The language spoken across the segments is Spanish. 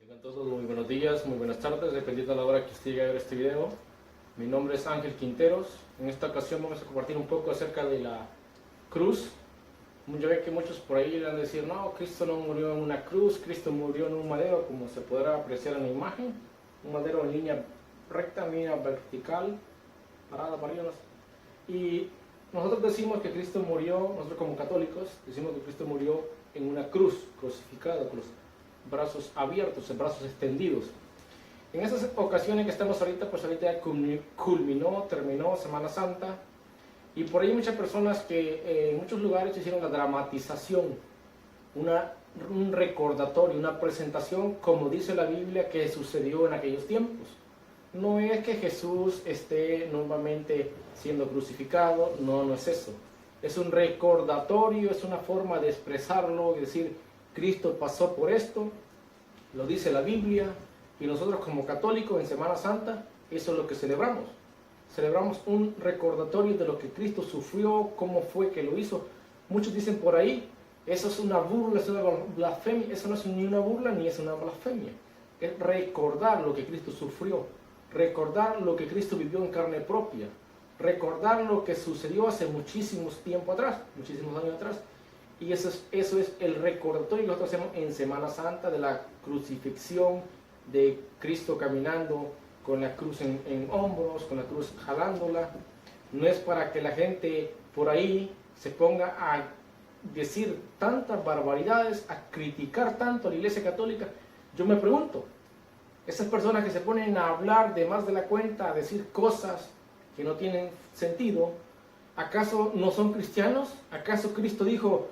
Tengan todos muy buenos días, muy buenas tardes, dependiendo de la hora que usted llegue a ver este video. Mi nombre es Ángel Quinteros. En esta ocasión vamos a compartir un poco acerca de la cruz. Yo veo que muchos por ahí van a decir, no, Cristo no murió en una cruz, Cristo murió en un madero, como se podrá apreciar en la imagen. Un madero en línea recta, en línea vertical, parada para arriba. Y nosotros decimos que Cristo murió, nosotros como católicos, decimos que Cristo murió en una cruz, crucificado, con los brazos abiertos, brazos extendidos. En esas ocasiones que estamos ahorita, pues ahorita ya terminó Semana Santa, y por ahí muchas personas que en muchos lugares hicieron la dramatización, un recordatorio, una presentación, como dice la Biblia, que sucedió en aquellos tiempos. No es que Jesús esté nuevamente siendo crucificado, no es eso. Es un recordatorio, es una forma de expresarlo y decir, Cristo pasó por esto, lo dice la Biblia, y nosotros como católicos en Semana Santa, eso es lo que celebramos. Celebramos un recordatorio de lo que Cristo sufrió, cómo fue que lo hizo. Muchos dicen por ahí, eso es una burla, eso es una blasfemia. Eso no es ni una burla ni es una blasfemia. Es recordar lo que Cristo sufrió, recordar lo que Cristo vivió en carne propia, recordar lo que sucedió hace muchísimos tiempos atrás, muchísimos años atrás. Y eso es el recordatorio que nosotros hacemos en Semana Santa de la crucifixión, de Cristo caminando con la cruz en hombros, con la cruz jalándola. No es para que la gente por ahí se ponga a decir tantas barbaridades, a criticar tanto a la Iglesia Católica. Yo me pregunto, esas personas que se ponen a hablar de más de la cuenta, a decir cosas que no tienen sentido, ¿acaso no son cristianos? ¿Acaso Cristo dijo,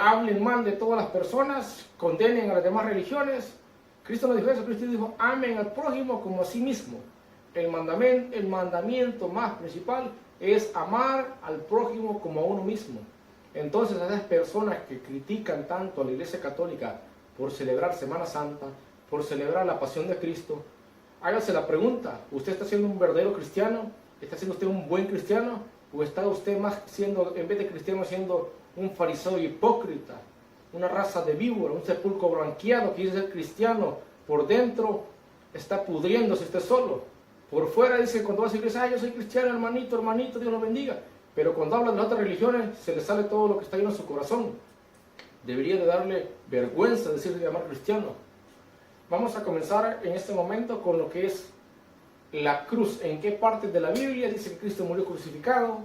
hablen mal de todas las personas, condenen a las demás religiones? Cristo no dijo eso. Cristo dijo, amen al prójimo como a sí mismo. El mandamiento más principal es amar al prójimo como a uno mismo. Entonces, a esas personas que critican tanto a la Iglesia Católica por celebrar Semana Santa, por celebrar la pasión de Cristo, hágase la pregunta, ¿usted está siendo un verdadero cristiano? ¿Está siendo usted un buen cristiano? ¿O está usted más siendo, en vez de cristiano, siendo un fariseo hipócrita, una raza de víbora, un sepulcro blanqueado que dice ser cristiano, por dentro está pudriéndose usted solo? Por fuera dice, cuando va a la iglesia, yo soy cristiano, hermanito, Dios lo bendiga. Pero cuando habla de las otras religiones, se le sale todo lo que está lleno en su corazón. Debería de darle vergüenza decirle llamar cristiano. Vamos a comenzar en este momento con lo que es la cruz. ¿En qué parte de la Biblia dice que Cristo murió crucificado?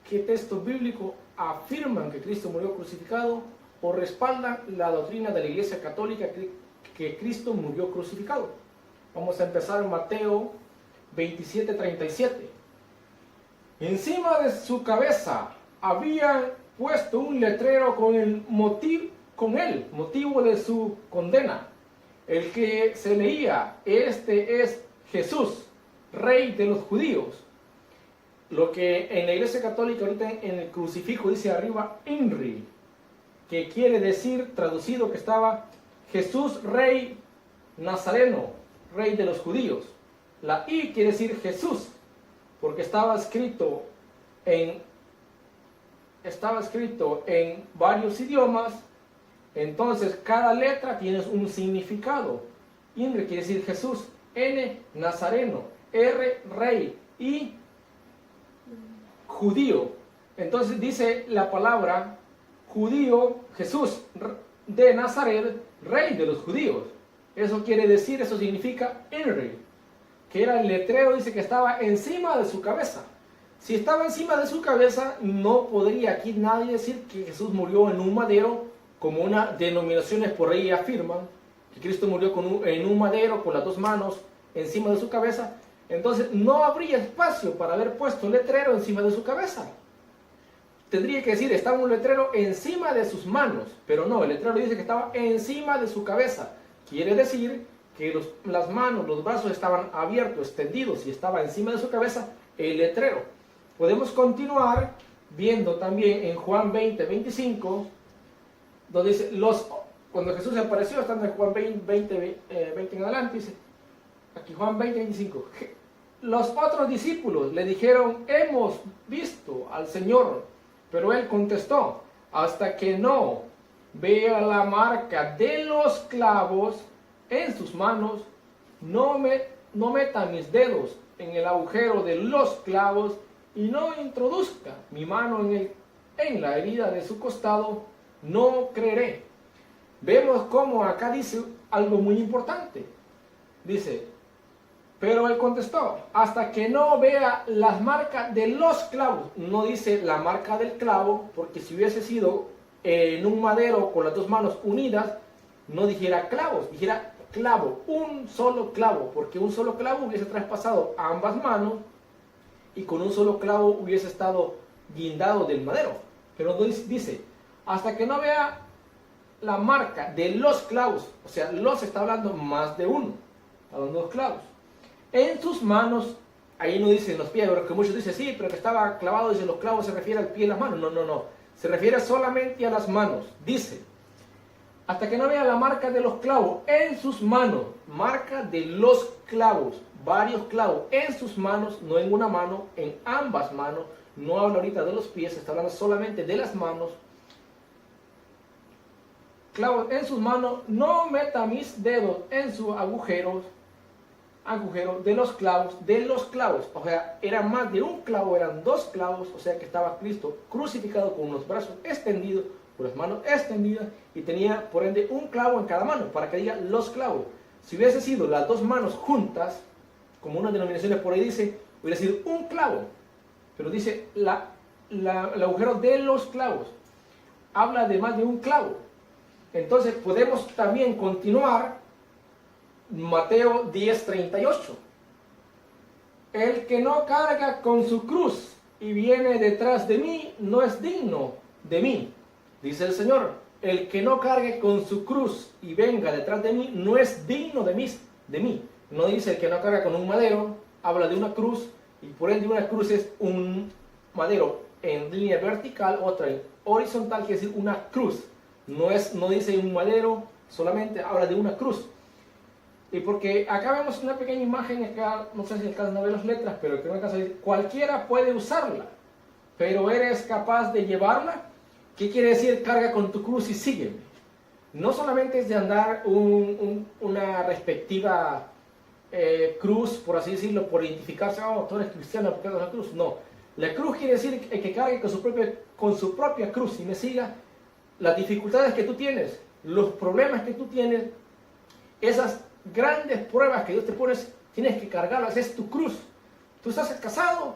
¿Qué textos bíblicos afirman que Cristo murió crucificado o respaldan la doctrina de la Iglesia Católica que Cristo murió crucificado? Vamos a empezar en Mateo 27:37. Encima de su cabeza habían puesto un letrero con el motivo de su condena. El que se leía, este es Jesús, Rey de los judíos. Lo que en la Iglesia Católica ahorita en el crucifijo dice arriba INRI, que quiere decir, traducido, que estaba Jesús Rey Nazareno, Rey de los judíos. La I quiere decir Jesús, porque estaba escrito en varios idiomas. Entonces cada letra tiene un significado. INRI quiere decir Jesús, N Nazareno, R Rey, I judío. Entonces dice la palabra judío, Jesús de Nazaret, Rey de los judíos. Eso quiere decir, eso significa INRI, que era el letrero, dice que estaba encima de su cabeza. Si estaba encima de su cabeza, no podría aquí nadie decir que Jesús murió en un madero, como unas denominaciones por ahí afirman, que Cristo murió en un madero con las dos manos encima de su cabeza. Entonces no habría espacio para haber puesto el letrero encima de su cabeza. Tendría que decir, estaba un letrero encima de sus manos, pero no, el letrero dice que estaba encima de su cabeza. Quiere decir que las manos, los brazos estaban abiertos, extendidos, y estaba encima de su cabeza el letrero. Podemos continuar viendo también en Juan 20:25, donde dice, cuando Jesús apareció, estando en Juan 20 en adelante, dice, aquí Juan 20:25, los otros discípulos le dijeron, hemos visto al Señor, pero él contestó, hasta que no vea la marca de los clavos en sus manos, no meta mis dedos en el agujero de los clavos y no introduzca mi mano en la herida de su costado, no creeré. Vemos cómo acá dice algo muy importante. Dice, pero él contestó, hasta que no vea las marcas de los clavos. No dice la marca del clavo, porque si hubiese sido en un madero con las dos manos unidas, no dijera clavos, dijera clavo, un solo clavo, porque un solo clavo hubiese traspasado a ambas manos y con un solo clavo hubiese estado guindado del madero. Pero dice, hasta que no vea la marca de los clavos, o sea, los está hablando más de uno, hablando de los clavos. En sus manos, ahí no dice en los pies, porque muchos dicen, sí, pero que estaba clavado, dice los clavos se refiere al pie y las manos. No, no, no, se refiere solamente a las manos. Dice, hasta que no vea la marca de los clavos en sus manos, marca de los clavos, varios clavos en sus manos, no en una mano, en ambas manos. No habla ahorita de los pies, está hablando solamente de las manos. Clavos en sus manos, no meta mis dedos en sus agujero de los clavos, o sea, era más de un clavo, eran dos clavos, o sea que estaba Cristo crucificado con los brazos extendidos, con las manos extendidas, y tenía por ende un clavo en cada mano, para que diga los clavos. Si hubiese sido las dos manos juntas, como una denominación por ahí dice, hubiera sido un clavo, pero dice el agujero de los clavos, habla de más de un clavo. Entonces podemos también continuar Mateo 10:38. El que no carga con su cruz y viene detrás de mí, no es digno de mí, dice el Señor. El que no cargue con su cruz y venga detrás de mí, no es digno de mí. No dice el que no carga con un madero, habla de una cruz, y por ende una cruz es un madero en línea vertical, otra en horizontal, quiere decir una cruz. No dice un madero, solamente habla de una cruz. Y porque acá vemos una pequeña imagen, acá no sé si alcanzan a ver las letras, pero que no alcanzan a ver, cualquiera puede usarla, pero ¿eres capaz de llevarla? ¿Qué quiere decir carga con tu cruz y sígueme? No solamente es de andar una respectiva cruz, por así decirlo, por identificarse, oh, tú eres cristiano porque eres una cruz. No, la cruz quiere decir que cargue con su propia cruz y me siga. Las dificultades que tú tienes, los problemas que tú tienes, esas grandes pruebas que Dios te pone, tienes que cargarlas, es tu cruz. Tú estás casado,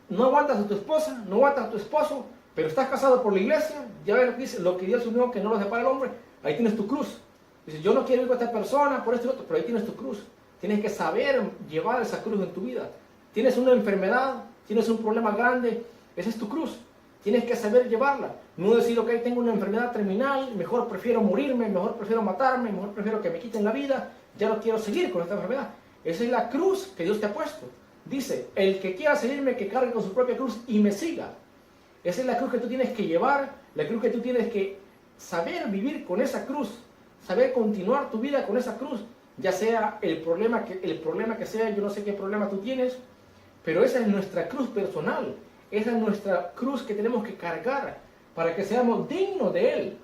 no aguantas a tu esposa, no aguantas a tu esposo, pero estás casado por la iglesia, ya ves lo que dice, lo que Dios unió, que no lo separa el hombre, ahí tienes tu cruz. Dices, yo no quiero ir con esta persona, por esto y otro, pero ahí tienes tu cruz. Tienes que saber llevar esa cruz en tu vida. Tienes una enfermedad, tienes un problema grande, esa es tu cruz. Tienes que saber llevarla. No decir, ok, tengo una enfermedad terminal, mejor prefiero morirme, mejor prefiero matarme, mejor prefiero que me quiten la vida, ya no quiero seguir con esta enfermedad. Esa es la cruz que Dios te ha puesto. Dice, el que quiera seguirme, que cargue con su propia cruz y me siga. Esa es la cruz que tú tienes que llevar, la cruz que tú tienes que saber vivir con esa cruz, saber continuar tu vida con esa cruz, ya sea el problema que sea, yo no sé qué problema tú tienes, pero esa es nuestra cruz personal. Esa es nuestra cruz que tenemos que cargar para que seamos dignos de Él.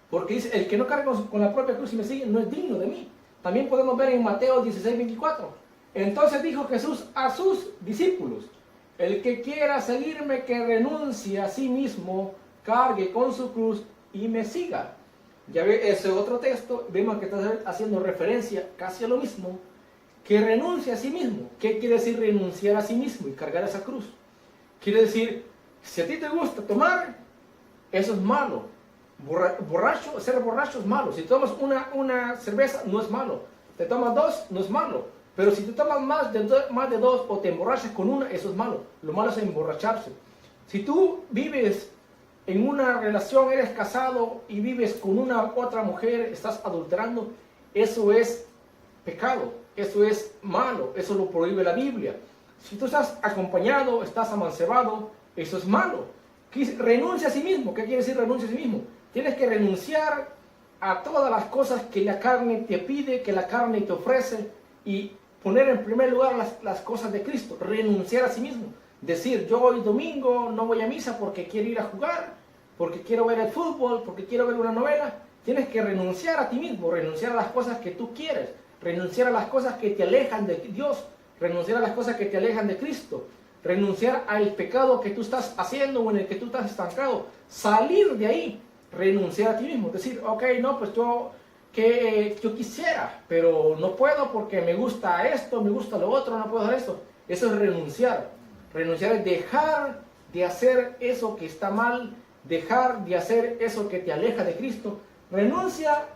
Porque dice, el que no carga con la propia cruz y me sigue no es digno de mí. También podemos ver en Mateo 16:24. Entonces dijo Jesús a sus discípulos, el que quiera seguirme, que renuncie a sí mismo, cargue con su cruz y me siga. Ya ve ese otro texto, vemos que está haciendo referencia casi a lo mismo, que renuncie a sí mismo. ¿Qué quiere decir renunciar a sí mismo y cargar esa cruz? Quiere decir, si a ti te gusta tomar, eso es malo. Ser borracho es malo. Si tomas una cerveza, no es malo. Te tomas dos, no es malo. Pero si te tomas más de dos o te emborrachas con una, eso es malo. Lo malo es emborracharse. Si tú vives en una relación, eres casado y vives con una otra mujer, estás adulterando, eso es pecado. Eso es malo. Eso lo prohíbe la Biblia. Si tú estás acompañado, estás amancebado, eso es malo. Renuncia a sí mismo. ¿Qué quiere decir renuncia a sí mismo? Tienes que renunciar a todas las cosas que la carne te pide, que la carne te ofrece, y poner en primer lugar las cosas de Cristo. Renunciar a sí mismo. Decir, yo hoy domingo no voy a misa porque quiero ir a jugar, porque quiero ver el fútbol, porque quiero ver una novela. Tienes que renunciar a ti mismo, renunciar a las cosas que tú quieres, renunciar a las cosas que te alejan de Dios, renunciar a las cosas que te alejan de Cristo, renunciar al pecado que tú estás haciendo o en el que tú estás estancado, salir de ahí, renunciar a ti mismo, decir, ok, no, pues yo quisiera, pero no puedo porque me gusta esto, me gusta lo otro, no puedo hacer esto. Eso es renunciar. Renunciar es dejar de hacer eso que está mal, dejar de hacer eso que te aleja de Cristo. Renuncia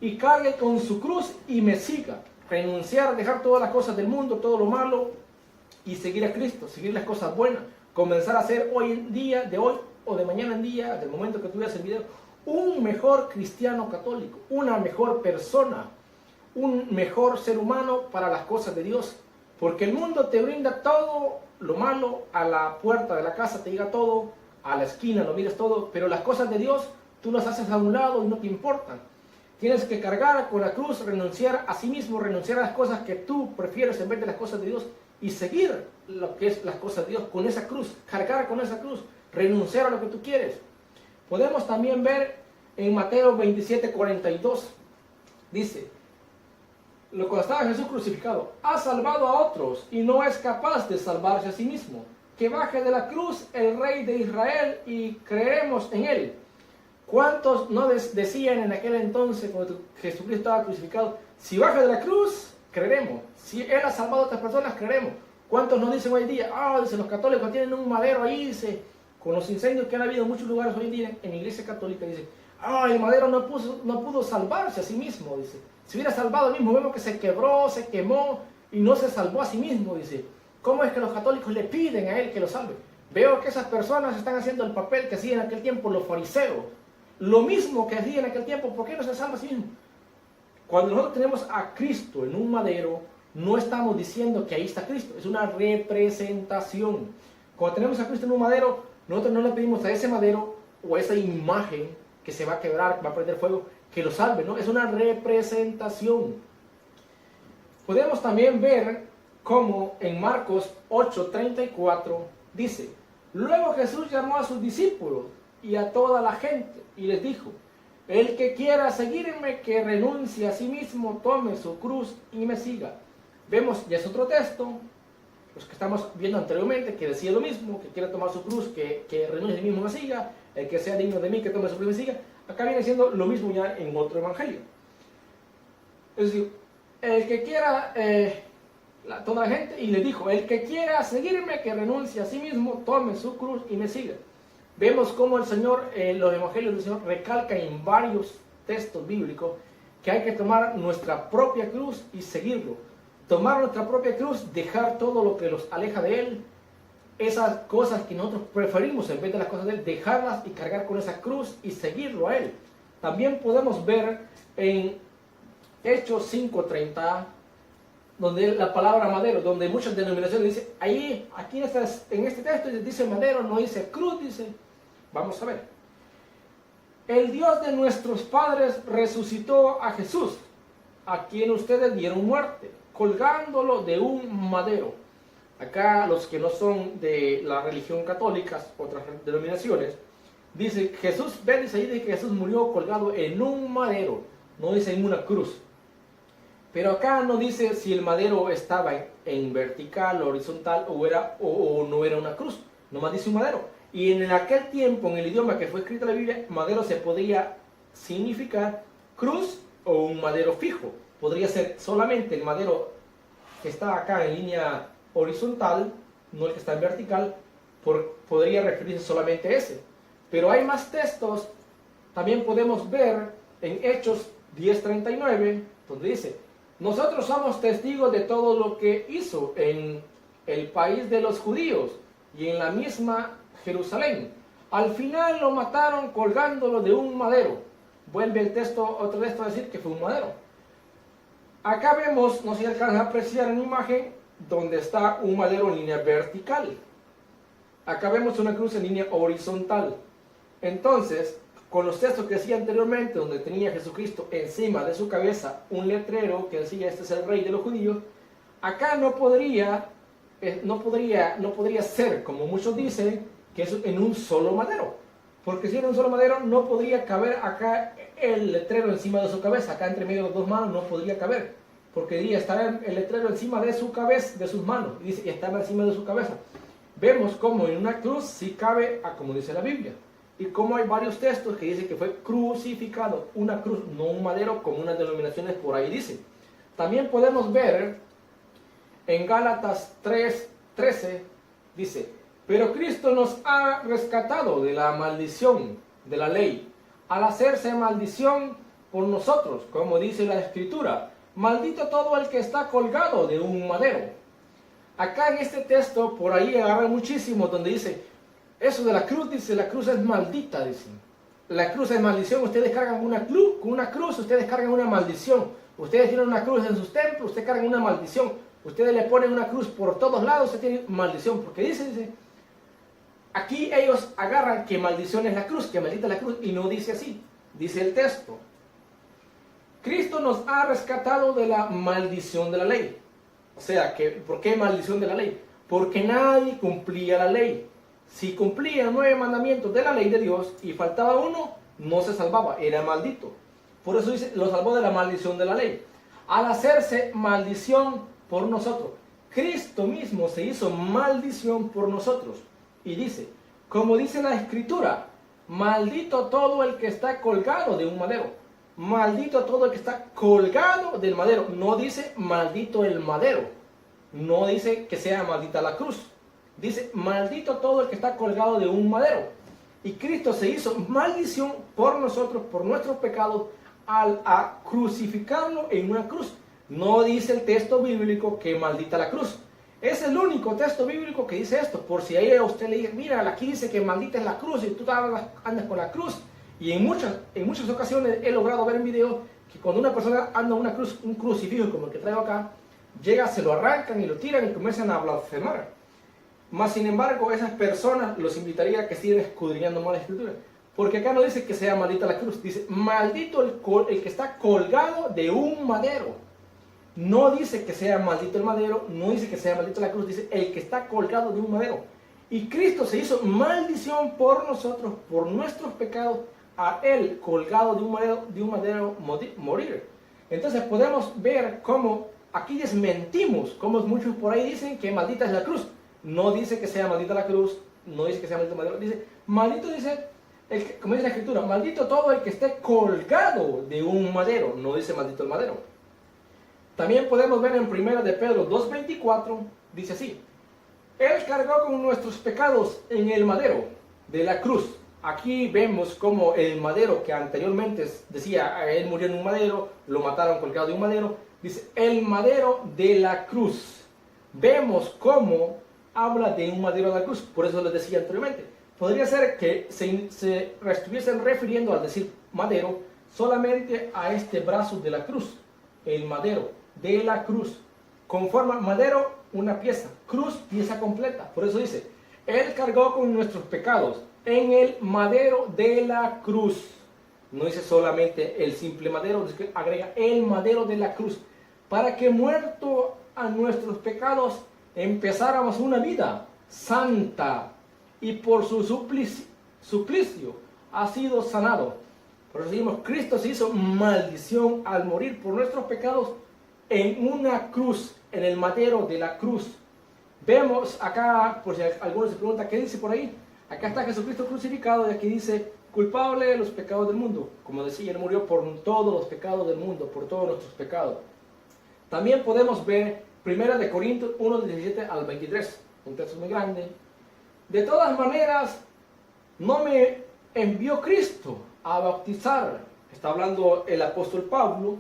y cargue con su cruz y me siga. Renunciar, dejar todas las cosas del mundo, todo lo malo y seguir a Cristo, seguir las cosas buenas. Comenzar a ser hoy en día, de hoy o de mañana en día, del momento que tú veas el video, un mejor cristiano católico, una mejor persona, un mejor ser humano para las cosas de Dios. Porque el mundo te brinda todo lo malo, a la puerta de la casa te llega todo, a la esquina lo miras todo, pero las cosas de Dios tú las haces a un lado y no te importan. Tienes que cargar con la cruz, renunciar a sí mismo, renunciar a las cosas que tú prefieres en vez de las cosas de Dios y seguir lo que es las cosas de Dios con esa cruz, cargar con esa cruz, renunciar a lo que tú quieres. Podemos también ver en Mateo 27:42, dice, cuando estaba Jesús crucificado, ha salvado a otros y no es capaz de salvarse a sí mismo. Que baje de la cruz el Rey de Israel y creeremos en él. ¿Cuántos no decían en aquel entonces, cuando Jesucristo estaba crucificado, si baja de la cruz, creeremos? Si Él ha salvado a otras personas, creeremos. ¿Cuántos nos dicen hoy en día? Dicen los católicos tienen un madero ahí, dice, con los incendios que han habido en muchos lugares hoy en día en la iglesia católica, dice, el madero no pudo salvarse a sí mismo, dice. Si hubiera salvado a mismo, vemos que se quebró, se quemó y no se salvó a sí mismo, dice. ¿Cómo es que los católicos le piden a Él que lo salve? Veo que esas personas están haciendo el papel que hacían en aquel tiempo los fariseos. Lo mismo que hacían en aquel tiempo, ¿por qué no se salva a sí mismo? Cuando nosotros tenemos a Cristo en un madero, no estamos diciendo que ahí está Cristo, es una representación. Cuando tenemos a Cristo en un madero, nosotros no le pedimos a ese madero o a esa imagen que se va a quebrar, que va a prender fuego, que lo salve, ¿no? Es una representación. Podemos también ver cómo en Marcos 8:34 dice, luego Jesús llamó a sus discípulos y a toda la gente y les dijo, el que quiera seguirme, que renuncie a sí mismo, tome su cruz y me siga. Vemos, ya es otro texto, los que estamos viendo anteriormente, que decía lo mismo, que quiera tomar su cruz, que renuncie a sí mismo, me siga, el que sea digno de mí, que tome su cruz y me siga. Acá viene siendo lo mismo ya en otro evangelio. Es decir, el que quiera, toda la gente, y le dijo, el que quiera seguirme, que renuncie a sí mismo, tome su cruz y me siga. Vemos cómo el Señor, los evangelios del Señor recalcan en varios textos bíblicos que hay que tomar nuestra propia cruz y seguirlo. Tomar nuestra propia cruz, dejar todo lo que los aleja de Él, esas cosas que nosotros preferimos en vez de las cosas de Él, dejarlas y cargar con esa cruz y seguirlo a Él. También podemos ver en Hechos 5:30, donde la palabra madero, donde muchas denominaciones dicen, ahí, aquí en este texto dice madero, no dice cruz, dice, vamos a ver. El Dios de nuestros padres resucitó a Jesús, a quien ustedes dieron muerte, colgándolo de un madero. Acá los que no son de la religión católica, otras denominaciones, dice Jesús, ven, dice ahí dice que Jesús murió colgado en un madero, no dice en una cruz. Pero acá no dice si el madero estaba en vertical, horizontal o no era una cruz, nomás dice un madero. Y en aquel tiempo, en el idioma que fue escrita la Biblia, madero se podía significar cruz o un madero fijo. Podría ser solamente el madero que está acá en línea horizontal, no el que está en vertical, podría referirse solamente a ese. Pero hay más textos, también podemos ver en Hechos 10:39, donde dice, nosotros somos testigos de todo lo que hizo en el país de los judíos y en la misma Jerusalén. Al final lo mataron colgándolo de un madero. Vuelve el texto, otro texto a decir que fue un madero. Acá vemos, no sé si alcanzan a apreciar en la imagen, donde está un madero en línea vertical. Acá vemos una cruz en línea horizontal. Entonces, con los textos que decía anteriormente, donde tenía Jesucristo encima de su cabeza un letrero que decía, este es el rey de los judíos, acá no podría ser, como muchos dicen, que es en un solo madero. Porque si era un solo madero, no podría caber acá el letrero encima de su cabeza. Acá entre medio de las dos manos no podría caber. Porque diría, estará el letrero encima de su cabeza, de sus manos. Y dice, estaba encima de su cabeza. Vemos como en una cruz sí cabe, como dice la Biblia. Y como hay varios textos que dicen que fue crucificado. Una cruz, no un madero, como unas denominaciones por ahí dicen. También podemos ver en Gálatas 3:13, dice, pero Cristo nos ha rescatado de la maldición de la ley, al hacerse maldición por nosotros, como dice la Escritura, maldito todo el que está colgado de un madero. Acá en este texto, por ahí agarra muchísimo, donde dice, eso de la cruz, dice, la cruz es maldita, dicen. La cruz es maldición, ustedes cargan con una cruz, ustedes cargan una maldición. Ustedes tienen una cruz en sus templos, ustedes cargan una maldición. Ustedes le ponen una cruz por todos lados, ustedes tienen maldición. Porque dice, aquí ellos agarran que maldición es la cruz, que maldita es la cruz, y no dice así. Dice el texto, Cristo nos ha rescatado de la maldición de la ley. O sea, ¿por qué maldición de la ley? Porque nadie cumplía la ley. Si cumplía 9 mandamientos de la ley de Dios y faltaba uno, no se salvaba, era maldito. Por eso dice, lo salvó de la maldición de la ley. Al hacerse maldición por nosotros, Cristo mismo se hizo maldición por nosotros. Y dice, como dice la Escritura, maldito todo el que está colgado de un madero. Maldito todo el que está colgado del madero. No dice maldito el madero. No dice que sea maldita la cruz. Dice maldito todo el que está colgado de un madero. Y Cristo se hizo maldición por nosotros, por nuestros pecados, al crucificarlo en una cruz. No dice el texto bíblico que maldita la cruz. Es el único texto bíblico que dice esto. Por si ahí a usted le dice, mira, aquí dice que maldita es la cruz y tú andas con la cruz. Y en muchas ocasiones he logrado ver en video que cuando una persona anda una cruz, un crucifijo como el que traigo acá, llega, se lo arrancan y lo tiran y comienzan a blasfemar. Mas sin embargo, esas personas los invitaría a que sigan escudriñando más la Escritura. Porque acá no dice que sea maldita la cruz, dice maldito el que está colgado de un madero. No dice que sea maldito el madero, no dice que sea maldita la cruz, dice el que está colgado de un madero. Y Cristo se hizo maldición por nosotros, por nuestros pecados, a él colgado de un madero morir. Entonces podemos ver cómo aquí desmentimos, como muchos por ahí dicen que maldita es la cruz. No dice que sea maldita la cruz, no dice que sea maldito el madero, dice maldito, dice, como dice la Escritura, maldito todo el que esté colgado de un madero, no dice maldito el madero. También podemos ver en 1 de Pedro 2:24, dice así, él cargó con nuestros pecados en el madero de la cruz. Aquí vemos como el madero que anteriormente decía, él murió en un madero, lo mataron colgado de un madero, dice el madero de la cruz. Vemos cómo habla de un madero de la cruz, por eso les decía anteriormente. Podría ser que se estuviesen refiriendo al decir madero solamente a este brazo de la cruz, el madero de la cruz. Conforma madero una pieza, cruz pieza completa. Por eso dice, él cargó con nuestros pecados en el madero de la cruz. No dice solamente el simple madero, dice que agrega el madero de la cruz, para que muerto a nuestros pecados empezáramos una vida santa, y por su suplicio ha sido sanado. Por eso decimos, Cristo se hizo maldición al morir por nuestros pecados en una cruz, en el madero de la cruz. Vemos acá, por si algunos se preguntan, ¿qué dice por ahí? Acá está Jesucristo crucificado y aquí dice, culpable de los pecados del mundo. Como decía, él murió por todos los pecados del mundo, por todos nuestros pecados. También podemos ver 1 de Corintios 1:17 al 23, un texto muy grande. De todas maneras, no me envió Cristo a bautizar, está hablando el apóstol Pablo,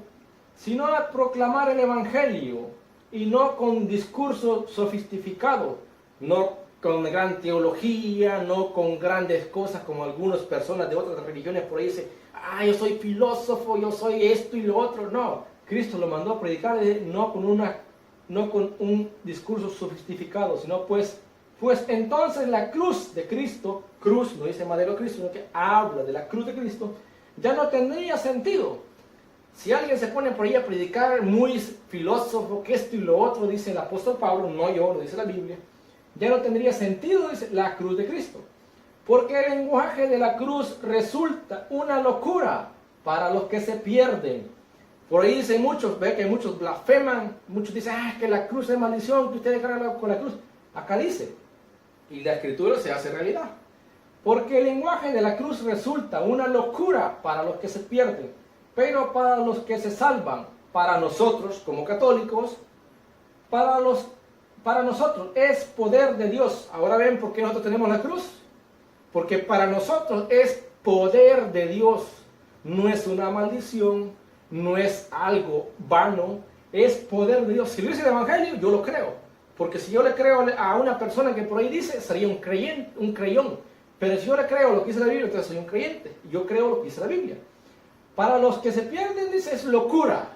sino a proclamar el Evangelio, y no con discurso sofisticado, no con gran teología, no con grandes cosas como algunas personas de otras religiones por ahí dicen, yo soy filósofo, yo soy esto y lo otro. No, Cristo lo mandó a predicar no con un discurso sofisticado, sino pues entonces la cruz de Cristo, cruz, no dice madero Cristo, sino que habla de la cruz de Cristo, ya no tendría sentido. Si alguien se pone por ahí a predicar muy filósofo, que esto y lo otro, dice el apóstol Pablo, no yo, lo dice la Biblia, ya no tendría sentido, dice, la cruz de Cristo. Porque el lenguaje de la cruz resulta una locura para los que se pierden. Por ahí dicen muchos, ve que muchos blasfeman, muchos dicen, que la cruz es maldición, que ustedes cargan con la cruz. Acá dice, y la escritura se hace realidad. Porque el lenguaje de la cruz resulta una locura para los que se pierden, pero para los que se salvan, para nosotros como católicos, para nosotros es poder de Dios. Ahora ven por qué nosotros tenemos la cruz. Porque para nosotros es poder de Dios. No es una maldición, no es algo vano, es poder de Dios. Si lo dice el Evangelio, yo lo creo. Porque si yo le creo a una persona que por ahí dice, sería un creyente, un creyón. Pero si yo le creo lo que dice la Biblia, entonces soy un creyente. Yo creo lo que dice la Biblia. Para los que se pierden, dice, es locura.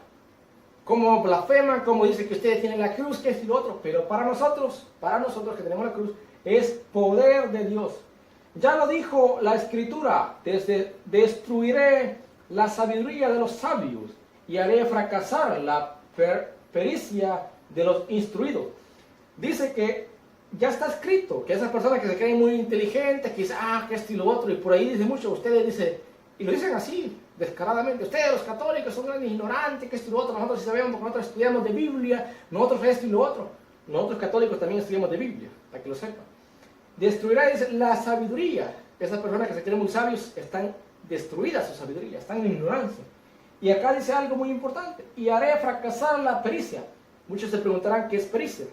Como blasfeman, como dice que ustedes tienen la cruz, que es y lo otro. Pero para nosotros que tenemos la cruz, es poder de Dios. Ya lo dijo la Escritura, destruiré la sabiduría de los sabios y haré fracasar la pericia de los instruidos. Dice que ya está escrito, que esas personas que se creen muy inteligentes, que dicen, que esto y lo otro, y por ahí dice mucho, ustedes dicen, y lo dicen así, descaradamente, ustedes los católicos son grandes ignorantes, que esto y lo otro, nosotros sí sabemos porque nosotros estudiamos de Biblia, nosotros esto y lo otro. Nosotros católicos también estudiamos de Biblia, para que lo sepan. Destruirá, dice, la sabiduría. Esas personas que se creen muy sabios están destruidas su sabiduría, están en ignorancia. Y acá dice algo muy importante, y haré fracasar la pericia. Muchos se preguntarán qué es pericia.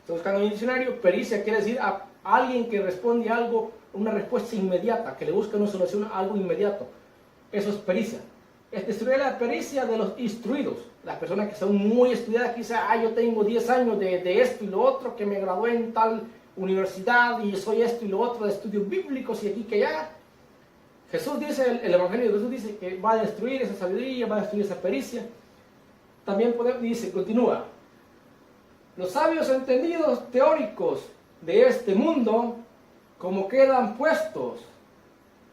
Estoy buscando en un diccionario. Pericia quiere decir a alguien que responde algo, una respuesta inmediata, que le busca una solución a algo inmediato. Eso es pericia. Es destruir la pericia de los instruidos. Las personas que son muy estudiadas, que dicen, yo tengo 10 años de esto y lo otro, que me gradué en tal universidad y soy esto y lo otro de estudios bíblicos y aquí que allá. Jesús dice, el Evangelio de Jesús dice que va a destruir esa sabiduría, va a destruir esa pericia. También dice, continúa, los sabios entendidos teóricos de este mundo, como quedan puestos,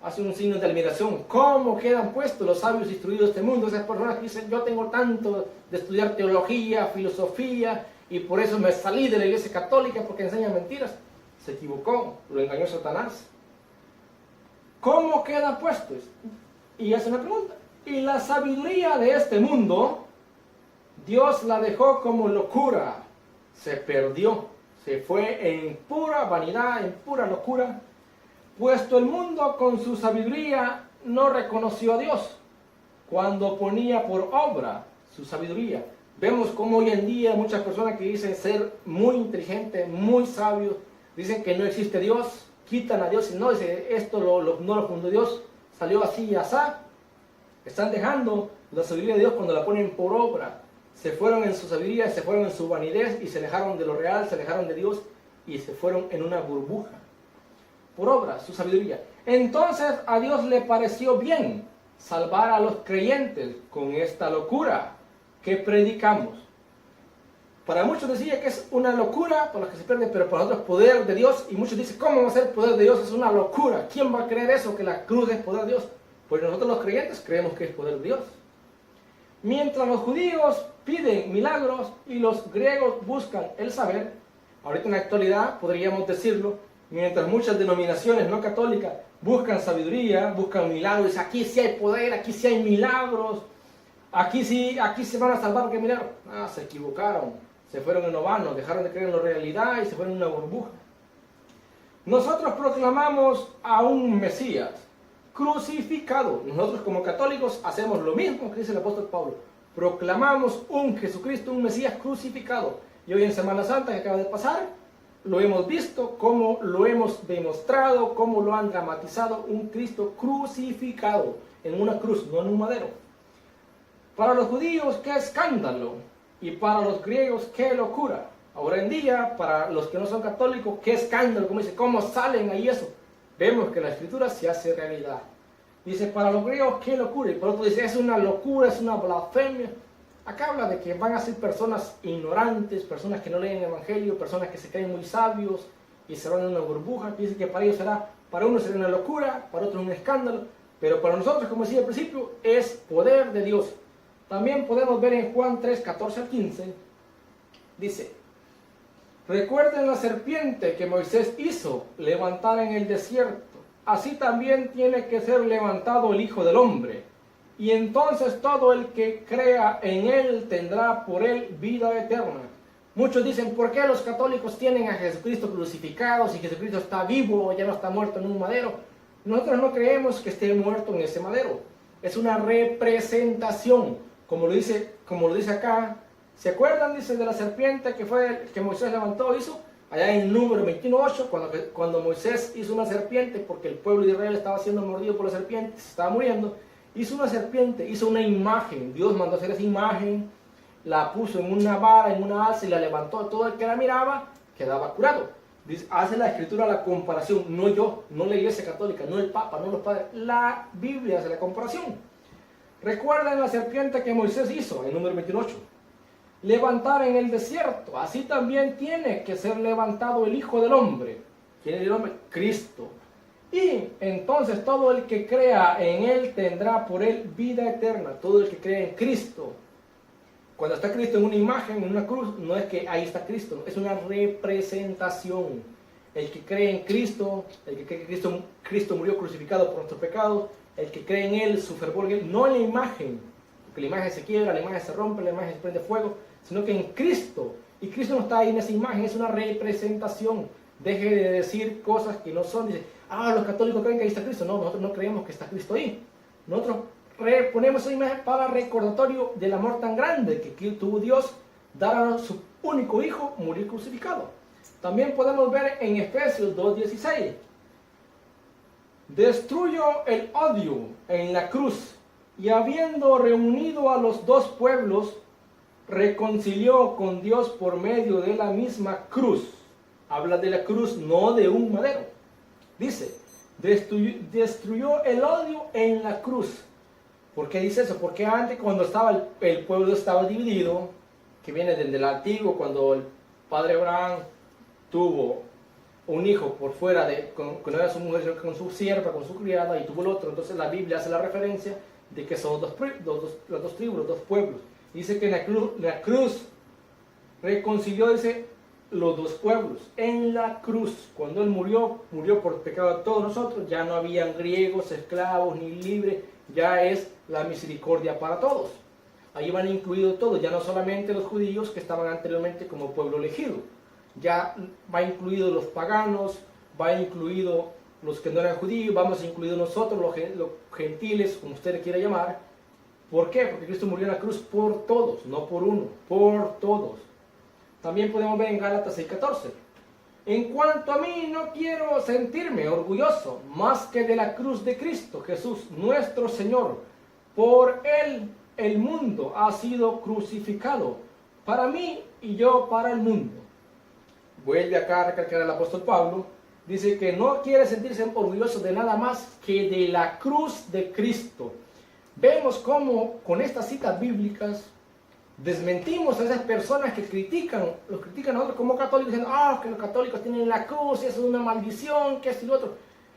hace un signo de admiración, cómo quedan puestos los sabios instruidos de este mundo, esas personas que dicen, yo tengo tanto de estudiar teología, filosofía, y por eso me salí de la iglesia católica porque enseña mentiras. Se equivocó, lo engañó Satanás. ¿Cómo quedan puestos? Y hace una pregunta. Y la sabiduría de este mundo, Dios la dejó como locura. Se perdió. Se fue en pura vanidad, en pura locura. Puesto el mundo con su sabiduría no reconoció a Dios cuando ponía por obra su sabiduría. Vemos como hoy en día muchas personas que dicen ser muy inteligentes, muy sabios, dicen que no existe Dios, quitan a Dios y no, dice esto no lo fundó Dios, salió así y asá. Están dejando la sabiduría de Dios cuando la ponen por obra. Se fueron en su sabiduría, se fueron en su vanidad y se alejaron de lo real, se alejaron de Dios y se fueron en una burbuja. Por obra, su sabiduría. Entonces a Dios le pareció bien salvar a los creyentes con esta locura que predicamos. Para muchos decía que es una locura para los que se pierden, pero para otros poder de Dios. Y muchos dicen, ¿cómo va a ser poder de Dios? Es una locura. ¿Quién va a creer eso, que la cruz es poder de Dios? Pues nosotros los creyentes creemos que es poder de Dios. Mientras los judíos piden milagros y los griegos buscan el saber, ahorita en la actualidad podríamos decirlo, mientras muchas denominaciones no católicas buscan sabiduría, buscan milagros, aquí sí hay poder, aquí sí hay milagros, aquí se van a salvar, ¿qué milagro? Se equivocaron, se fueron en lo vano, dejaron de creer en la realidad y se fueron en una burbuja. Nosotros proclamamos a un Mesías crucificado. Nosotros como católicos hacemos lo mismo que dice el apóstol Pablo. Proclamamos un Jesucristo, un Mesías crucificado. Y hoy en Semana Santa que acaba de pasar, lo hemos visto, cómo lo hemos demostrado, cómo lo han dramatizado, un Cristo crucificado en una cruz, no en un madero. Para los judíos, qué escándalo, y para los griegos, qué locura. Ahora en día, para los que no son católicos, qué escándalo, como dice, cómo salen ahí eso. Vemos que la escritura se hace realidad. Dice, para los griegos, qué locura, y por otro dice, es una locura, es una blasfemia. Acá habla de que van a ser personas ignorantes, personas que no leen el Evangelio, personas que se creen muy sabios y se van en una burbuja. Dice que para ellos para unos será una locura, para otros un escándalo, pero para nosotros, como decía al principio, es poder de Dios. También podemos ver en Juan 3, 14 al 15, dice, recuerden la serpiente que Moisés hizo levantar en el desierto, así también tiene que ser levantado el Hijo del Hombre. Y entonces todo el que crea en él tendrá por él vida eterna. Muchos dicen, ¿por qué los católicos tienen a Jesucristo crucificado si Jesucristo está vivo o ya no está muerto en un madero? Nosotros no creemos que esté muerto en ese madero. Es una representación, como lo dice acá. ¿Se acuerdan? Dice de la serpiente que Moisés levantó, hizo allá en Número 21:8, cuando Moisés hizo una serpiente porque el pueblo de Israel estaba siendo mordido por la serpiente, se estaba muriendo. Hizo una serpiente, hizo una imagen. Dios mandó hacer esa imagen, la puso en una vara, en una alza y la levantó. Todo el que la miraba quedaba curado. Dice, hace la escritura la comparación, no yo, no la iglesia católica, no el papa, no los padres. La Biblia hace la comparación. Recuerden la serpiente que Moisés hizo en Número 28. Levantar en el desierto. Así también tiene que ser levantado el Hijo del Hombre. ¿Quién es el hombre? Cristo. Y entonces todo el que crea en él tendrá por él vida eterna. Todo el que cree en Cristo. Cuando está Cristo en una imagen, en una cruz, no es que ahí está Cristo, es una representación. El que cree en Cristo, el que cree que Cristo murió crucificado por nuestros pecados, el que cree en él, su fervor en él, no en la imagen, porque la imagen se quiebra, la imagen se rompe, la imagen se prende fuego, sino que en Cristo. Y Cristo no está ahí en esa imagen, es una representación. Deje de decir cosas que no son. Dice, los católicos creen que ahí está Cristo. No, nosotros no creemos que está Cristo ahí. Nosotros ponemos esa imagen para recordatorio del amor tan grande que tuvo Dios, dar a su único hijo morir crucificado. También podemos ver en Efesios 2:16. Destruyó el odio en la cruz y habiendo reunido a los dos pueblos, reconcilió con Dios por medio de la misma cruz. Habla de la cruz, no de un madero. Dice, destruyó el odio en la cruz. ¿Por qué dice eso? Porque antes, cuando el pueblo estaba dividido, que viene desde el antiguo, cuando el padre Abraham tuvo un hijo por fuera con no era su mujer, sino con su sierva, con su criada, y tuvo el otro, entonces la Biblia hace la referencia de que son las dos tribus, los dos pueblos. Dice que en la cruz reconcilió, dice, los dos pueblos. En la cruz, cuando él murió por pecado de todos nosotros, ya no habían griegos, esclavos, ni libres, ya es la misericordia para todos. Ahí van incluidos todos, ya no solamente los judíos que estaban anteriormente como pueblo elegido, ya va incluido los paganos, va incluido los que no eran judíos, vamos incluidos nosotros, los gentiles, como usted le quiera llamar. ¿Por qué? Porque Cristo murió en la cruz por todos, no por uno, por todos. También podemos ver en Gálatas 6:14. En cuanto a mí, no quiero sentirme orgulloso más que de la cruz de Cristo Jesús, nuestro Señor. Por él el mundo ha sido crucificado, para mí y yo para el mundo. Vuelve acá a recalcar el apóstol Pablo. Dice que no quiere sentirse orgulloso de nada más que de la cruz de Cristo. Vemos cómo con estas citas bíblicas desmentimos a esas personas que los critican a nosotros como católicos, diciendo, que los católicos tienen la cruz, y eso es una maldición, que esto y lo otro.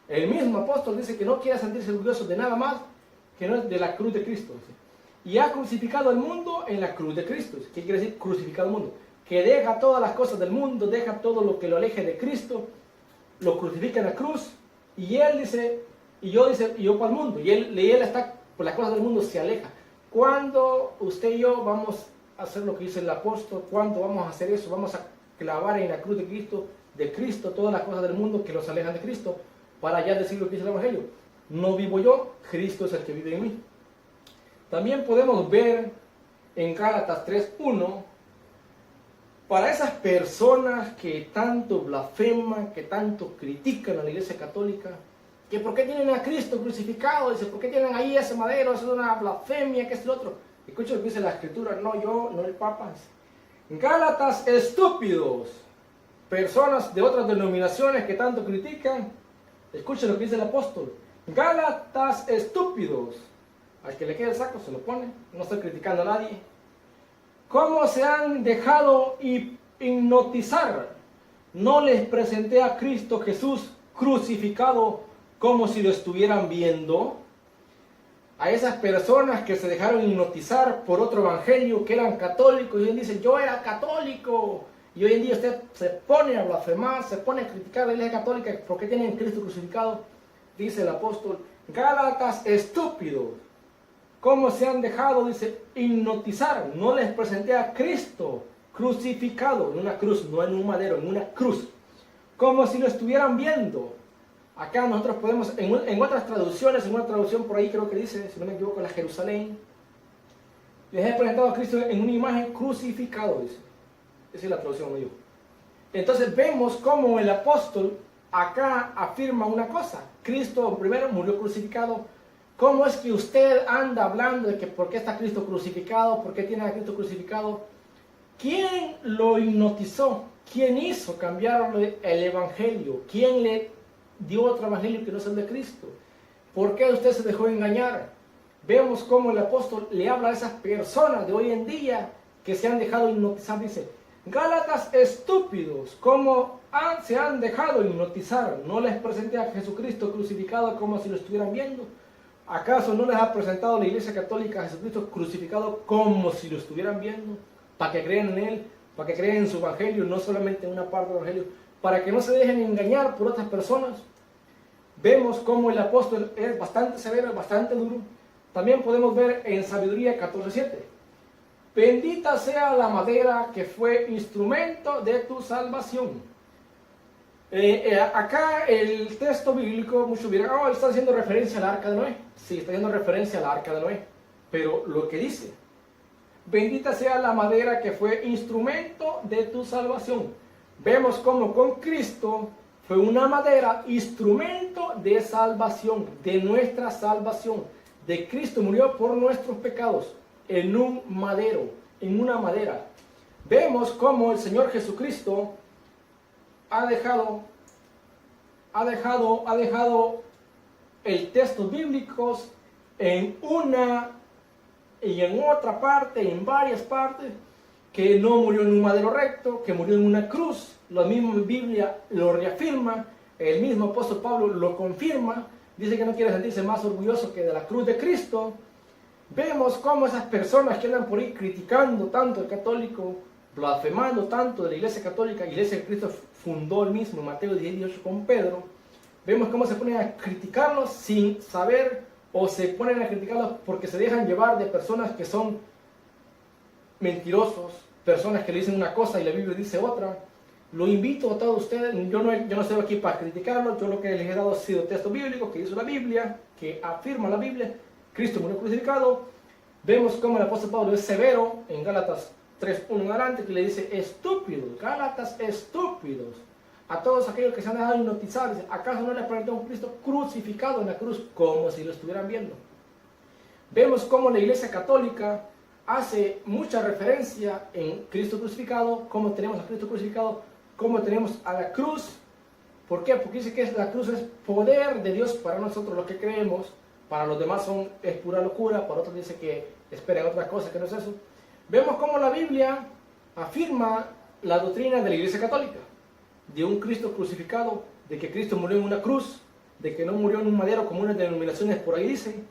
El mismo apóstol dice que no quiere sentirse orgulloso de nada más que no es de la cruz de Cristo. Y ha crucificado al mundo en la cruz de Cristo. ¿Qué quiere decir crucificado al mundo? Que deja todas las cosas del mundo, deja todo lo que lo aleje de Cristo, lo crucifica en la cruz, y él dice, y yo para el mundo, y él está, por las cosas del mundo se aleja. ¿Cuándo usted y yo vamos a hacer lo que dice el apóstol? ¿Cuándo vamos a hacer eso? Vamos a clavar en la cruz de Cristo todas las cosas del mundo que los alejan de Cristo, para ya decir lo que dice el Evangelio. No vivo yo, Cristo es el que vive en mí. También podemos ver en Gálatas 3:1, para esas personas que tanto blasfeman, que tanto critican a la Iglesia Católica, que por qué tienen a Cristo crucificado, dice, por qué tienen ahí ese madero, eso es una blasfemia, que es lo otro. Escuchen lo que dice la Escritura, no yo, no el Papa. Gálatas estúpidos, personas de otras denominaciones que tanto critican, escuchen lo que dice el apóstol. Gálatas estúpidos, al que le quede el saco se lo pone, no estoy criticando a nadie. ¿Cómo se han dejado hipnotizar? No les presenté a Cristo Jesús crucificado como si lo estuvieran viendo. A esas personas que se dejaron hipnotizar por otro evangelio, que eran católicos, y hoy en día dicen, yo era católico, y hoy en día usted se pone a blasfemar, se pone a criticar a la Iglesia Católica, ¿por qué tienen a Cristo crucificado? dice el apóstol, Gálatas estúpidos, ¿cómo se han dejado, dice, hipnotizar? No les presenté a Cristo crucificado en una cruz, no en un madero, en una cruz, como si lo estuvieran viendo. Acá nosotros podemos, en otras traducciones, en una traducción por ahí creo que dice, si no me equivoco, la Jerusalén, les he presentado a Cristo en una imagen crucificado, dice. Esa es la traducción, no yo. Entonces vemos cómo el apóstol acá afirma una cosa. Cristo primero murió crucificado. ¿Cómo es que usted anda hablando de que por qué está Cristo crucificado? ¿Por qué tiene a Cristo crucificado? ¿Quién lo hipnotizó? ¿Quién hizo cambiarle el evangelio? ¿Quién le dio otro evangelio que no es el de Cristo? ¿Por qué usted se dejó engañar? Vemos cómo el apóstol le habla a esas personas de hoy en día que se han dejado hipnotizar. Dice, Gálatas estúpidos, ¿cómo se han dejado hipnotizar? ¿No les presenté a Jesucristo crucificado como si lo estuvieran viendo? ¿Acaso no les ha presentado la Iglesia Católica a Jesucristo crucificado como si lo estuvieran viendo? Para que crean en Él, para que crean en su Evangelio, no solamente en una parte del Evangelio, para que no se dejen engañar por otras personas. Vemos cómo el apóstol es bastante severo, bastante duro. También podemos ver en Sabiduría 14:7. Bendita sea la madera que fue instrumento de tu salvación. Acá el texto bíblico, muchos dirán, está haciendo referencia al arca de Noé. Sí, está haciendo referencia al arca de Noé. Pero lo que dice, bendita sea la madera que fue instrumento de tu salvación. Vemos cómo con Cristo fue una madera, instrumento de salvación, de nuestra salvación. De Cristo murió por nuestros pecados en un madero, en una madera. Vemos cómo el Señor Jesucristo ha dejado el textos bíblicos en una y en otra parte, en varias partes, que no murió en un madero recto, que murió en una cruz. Lo mismo en Biblia lo reafirma, el mismo apóstol Pablo lo confirma, dice que no quiere sentirse más orgulloso que de la cruz de Cristo. Vemos cómo esas personas que andan por ahí criticando tanto al católico, blasfemando tanto de la Iglesia Católica, Iglesia que Cristo fundó el mismo, Mateo 18 con Pedro, vemos cómo se ponen a criticarlos sin saber, o se ponen a criticarlos porque se dejan llevar de personas que son mentirosos, personas que le dicen una cosa y la Biblia dice otra. Lo invito a todos ustedes, yo no estoy aquí para criticarlos, yo lo que les he dado ha sido texto bíblico que hizo la Biblia, que afirma la Biblia, Cristo murió crucificado. Vemos cómo el apóstol Pablo es severo en Gálatas 3:1 en adelante, que le dice, estúpidos, Gálatas estúpidos, a todos aquellos que se han dejado hipnotizar, dice, ¿acaso no les presentó un Cristo crucificado en la cruz como si lo estuvieran viendo? Vemos cómo la Iglesia Católica hace mucha referencia en Cristo crucificado, cómo tenemos a Cristo crucificado, cómo tenemos a la cruz. ¿Por qué? Porque dice que la cruz es poder de Dios para nosotros los que creemos, para los demás es pura locura, para otros dice que esperan otra cosa que no es eso. Vemos cómo la Biblia afirma la doctrina de la Iglesia Católica, de un Cristo crucificado, de que Cristo murió en una cruz, de que no murió en un madero como unas denominaciones por ahí dicen.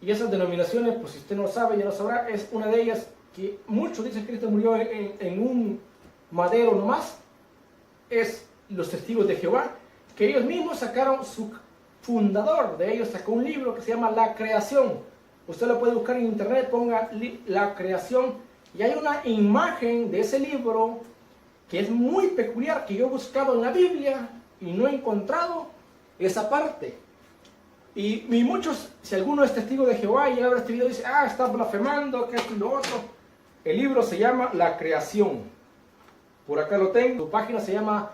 Y esas denominaciones, pues si usted no lo sabe, ya lo sabrá, es una de ellas que muchos dicen que Cristo murió en un madero nomás, es los testigos de Jehová, que ellos mismos sacaron, su fundador de ellos sacó un libro que se llama La Creación. Usted lo puede buscar en internet, ponga La Creación, y hay una imagen de ese libro que es muy peculiar, que yo he buscado en la Biblia y no he encontrado esa parte. Y muchos, si alguno es testigo de Jehová y ahora este video dice, está blasfemando, que esto y lo otro. El libro se llama La Creación. Por acá lo tengo. Su página se llama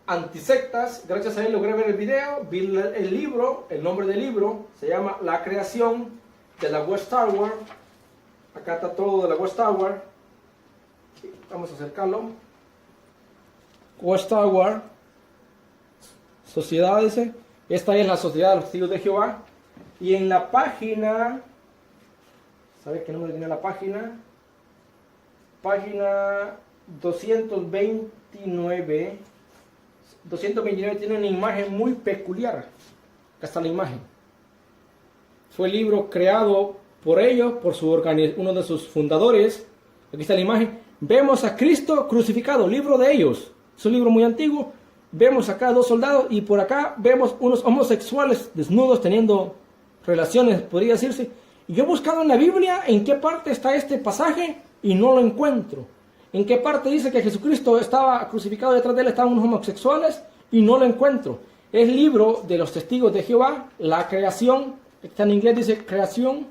Antisectas. Gracias a él logré ver el video. Vi el libro, el nombre del libro se llama La Creación de la Watchtower. Acá está todo de la Watchtower. Vamos a acercarlo. Watchtower. Sociedad, dice. Esta es la Sociedad de los Testigos de Jehová. Y en la página, ¿sabe qué número tiene la página? Página 229. 229 tiene una imagen muy peculiar. Acá está la imagen. Fue el libro creado por ellos, por uno de sus fundadores. Aquí está la imagen. Vemos a Cristo crucificado, libro de ellos. Es un libro muy antiguo. vemos acá 2 soldados y por acá vemos unos homosexuales desnudos teniendo relaciones, podría decirse. Y yo he buscado en la Biblia en qué parte está este pasaje y no lo encuentro. En qué parte dice que Jesucristo estaba crucificado, detrás de él estaban unos homosexuales y no lo encuentro. Es el libro de los testigos de Jehová, la creación, está en inglés, dice creación.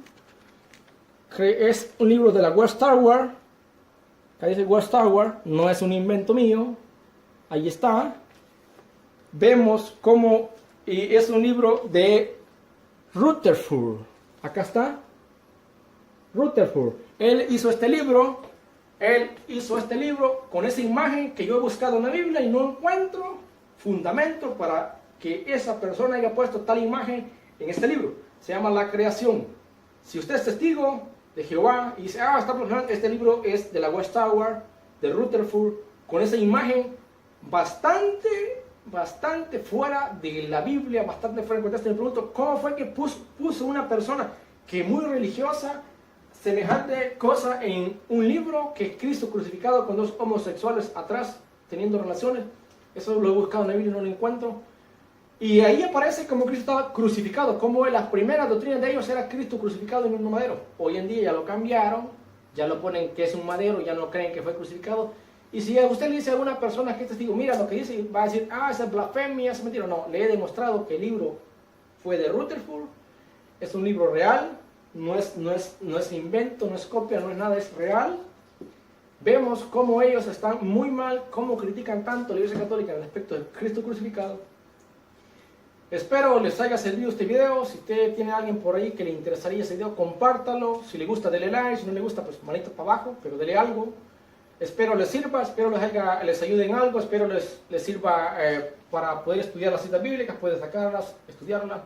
Es un libro de la West Tower. Acá dice West Tower, no es un invento mío. Ahí está. Vemos cómo, y es un libro de Rutherford. Acá está. Rutherford. Él hizo este libro con esa imagen que yo he buscado en la Biblia y no encuentro fundamento para que esa persona haya puesto tal imagen en este libro. Se llama La Creación. Si usted es testigo de Jehová y dice, este libro es de la West Tower, de Rutherford, con esa imagen bastante fuera de la Biblia, bastante fuera de contexto, me pregunto, ¿cómo fue que puso una persona que muy religiosa semejante cosa en un libro que es Cristo crucificado con 2 homosexuales atrás teniendo relaciones? Eso lo he buscado en la Biblia y no lo encuentro. Y ahí aparece como Cristo estaba crucificado, como las primeras doctrinas de ellos era Cristo crucificado en un madero. Hoy en día ya lo cambiaron, ya lo ponen que es un madero, ya no creen que fue crucificado. Y si a usted le dice a alguna persona que es testigo, mira lo que dice, va a decir, esa es blasfemia, es mentira. No, le he demostrado que el libro fue de Rutherford, es un libro real, no es invento, no es copia, no es nada, es real. Vemos cómo ellos están muy mal, cómo critican tanto la Iglesia Católica respecto de Cristo crucificado. Espero les haya servido este video. Si usted tiene a alguien por ahí que le interesaría ese video, compártalo. Si le gusta, dele like. Si no le gusta, pues manito para abajo, pero dele algo. Espero les sirva, espero les ayude en algo, espero les sirva para poder estudiar las citas bíblicas, poder sacarlas, estudiarlas.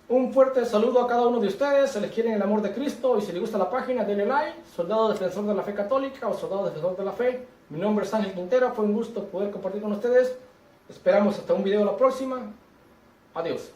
Un fuerte saludo a cada uno de ustedes, se les quiere en el amor de Cristo y si les gusta la página, denle like. Soldado Defensor de la Fe Católica o Soldado Defensor de la Fe. Mi nombre es Ángel Quintero, fue un gusto poder compartir con ustedes. Esperamos hasta un video la próxima. Adiós.